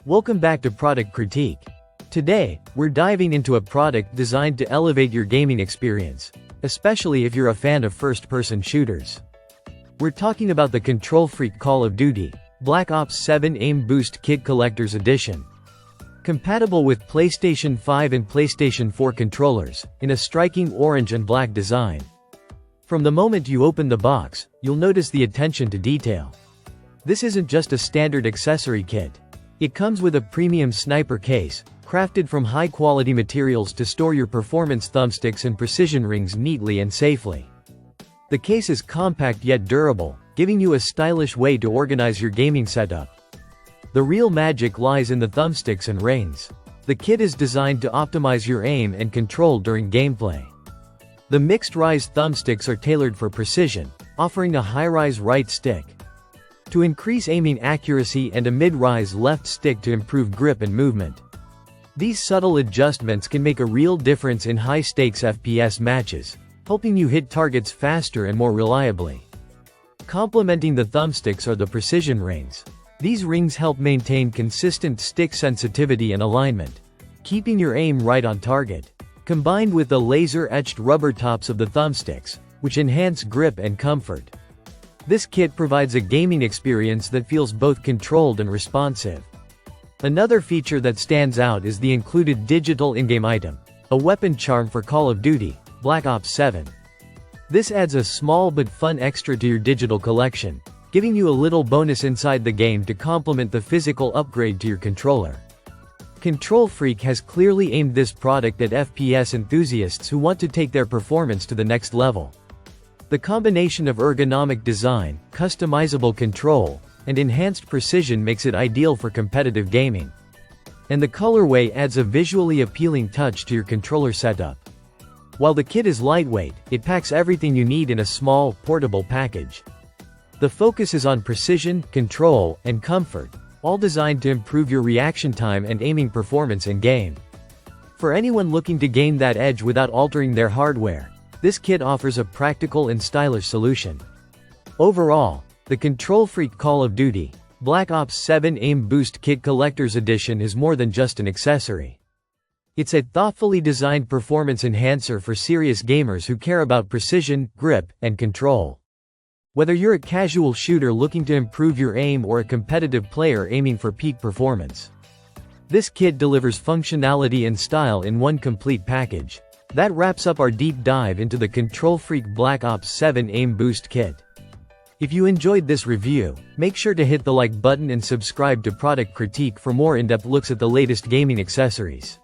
Welcome back to Product Critique. Today, we're diving into a product designed to elevate your gaming experience, especially if you're a fan of first-person shooters. We're talking about the KontrolFreek Call of Duty Black Ops 7 Aim Boost Kit Collector's Edition. Compatible with PlayStation 5 and PlayStation 4 controllers, in a striking orange and black design. From the moment you open the box, you'll notice the attention to detail. This isn't just a standard accessory kit. It comes with a premium sniper case, crafted from high-quality materials to store your performance thumbsticks and precision rings neatly and safely. The case is compact yet durable, giving you a stylish way to organize your gaming setup. The real magic lies in the thumbsticks and rings. The kit is designed to optimize your aim and control during gameplay. The mixed-rise thumbsticks are tailored for precision, offering a high-rise right stick to increase aiming accuracy and a mid-rise left stick to improve grip and movement. These subtle adjustments can make a real difference in high-stakes FPS matches, helping you hit targets faster and more reliably. Complementing the thumbsticks are the precision rings. These rings help maintain consistent stick sensitivity and alignment, keeping your aim right on target. Combined with the laser-etched rubber tops of the thumbsticks, which enhance grip and comfort. This kit provides a gaming experience that feels both controlled and responsive. Another feature that stands out is the included digital in-game item, a weapon charm for Call of Duty Black Ops 7. This adds a small but fun extra to your digital collection, giving you a little bonus inside the game to complement the physical upgrade to your controller. KontrolFreek has clearly aimed this product at FPS enthusiasts who want to take their performance to the next level. The combination of ergonomic design, customizable control, and enhanced precision makes it ideal for competitive gaming. And the colorway adds a visually appealing touch to your controller setup. While the kit is lightweight, it packs everything you need in a small, portable package. The focus is on precision, control, and comfort, all designed to improve your reaction time and aiming performance in-game. For anyone looking to gain that edge without altering their hardware, this kit offers a practical and stylish solution. Overall, the KontrolFreek Call of Duty Black Ops 7 Aim Boost Kit Collector's Edition is more than just an accessory. It's a thoughtfully designed performance enhancer for serious gamers who care about precision, grip, and control. Whether you're a casual shooter looking to improve your aim or a competitive player aiming for peak performance, this kit delivers functionality and style in one complete package. That wraps up our deep dive into the KontrolFreek Black Ops 7 Aim Boost Kit. If you enjoyed this review, make sure to hit the like button and subscribe to Product Critique for more in-depth looks at the latest gaming accessories.